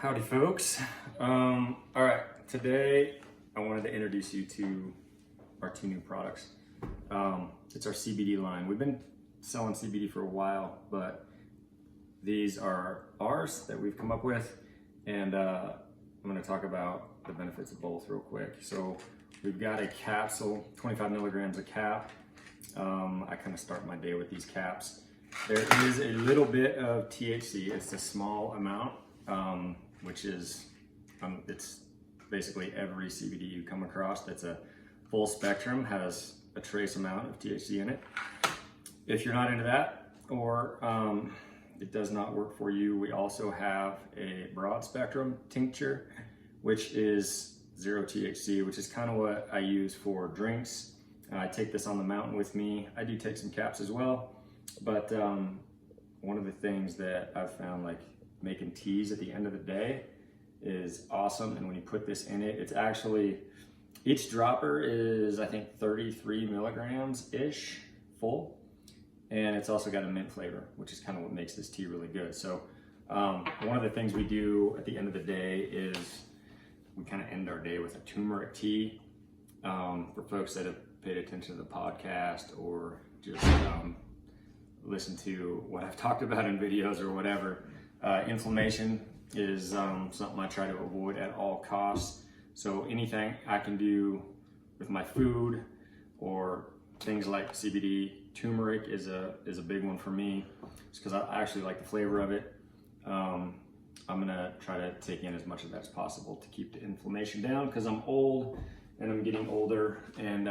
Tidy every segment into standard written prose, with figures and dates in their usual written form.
Howdy folks. All right, today I wanted to introduce you to our two new products. It's our CBD line. We've been selling CBD for a while, but these are ours that we've come up with, and I'm going to talk about the benefits of both real quick. So we've got a capsule, 25 milligrams a cap. I kind of start my day with these caps. There is a little bit of THC. It's a small amount, which is, it's basically every CBD you come across that's a full spectrum has a trace amount of THC in it. If you're not into that, or it does not work for you, we also have a broad spectrum tincture, which is 0 THC, which is kind of what I use for drinks. I take this on the mountain with me. I do take some caps as well, but one of the things that I've found, like making teas at the end of the day, is awesome. And when you put this in it, it's actually, each dropper is I think 33 milligrams ish full, and it's also got a mint flavor, which is kind of what makes this tea really good. So one of the things we do at the end of the day is we kind of end our day with a turmeric tea. For folks that have paid attention to the podcast or just listen to what I've talked about in videos or whatever, inflammation is something I try to avoid at all costs. So anything I can do with my food or things like CBD, turmeric is a big one for me, just because I actually like the flavor of it. I'm gonna try to take in as much of that as possible to keep the inflammation down, because I'm old and I'm getting older, and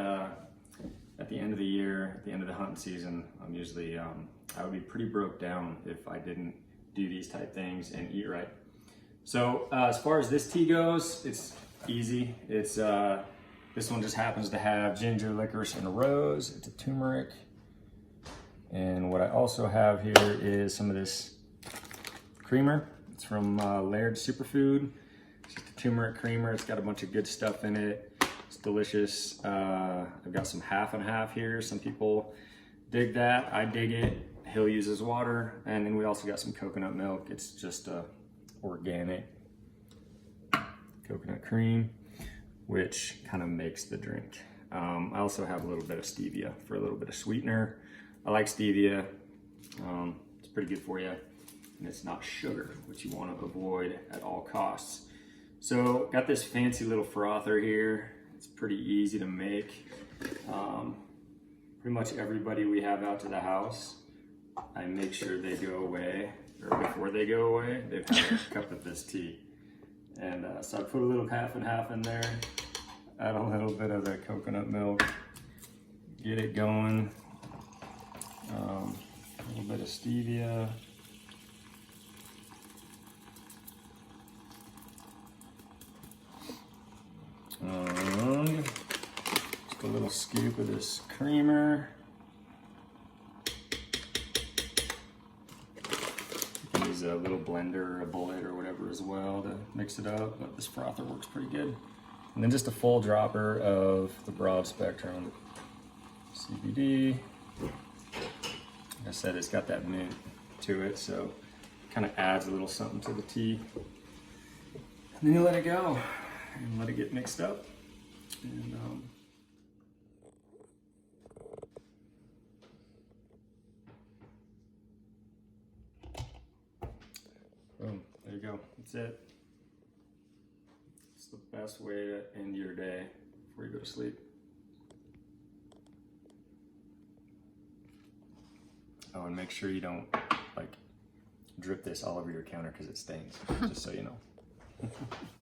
at the end of the year, at the end of the hunting season, I'm usually, I would be pretty broke down if I didn't do these type things and eat right. So as far as this tea goes, it's easy. It's this one just happens to have ginger, licorice, and rose. It's a turmeric. And what I also have here is some of this creamer. It's from Laird Superfood. It's just a turmeric creamer. It's got a bunch of good stuff in it. It's delicious. I've got some half and half here. Some people dig that. I dig it. Hill uses water. And then we also got some coconut milk. It's just organic coconut cream, which kind of makes the drink. I also have a little bit of stevia for a little bit of sweetener. I like stevia. It's pretty good for you. And it's not sugar, which you want to avoid at all costs. So got this fancy little frother here. It's pretty easy to make. Pretty much everybody we have out to the house, I make sure they go away, or before they go away, they've had a cup of this tea. And so I put a little half and half in there, add a little bit of the coconut milk, get it going, a little bit of stevia. Just a little scoop of this creamer. You can use a little blender or a bullet or whatever as well to mix it up, but this frother works pretty good. And then just a full dropper of the broad spectrum CBD. Like I said, it's got that mint to it, so it kind of adds a little something to the tea. And then you let it go and let it get mixed up. And boom, there you go. That's it. It's the best way to end your day before you go to sleep. Oh, and make sure you don't like drip this all over your counter because it stains, just so you know.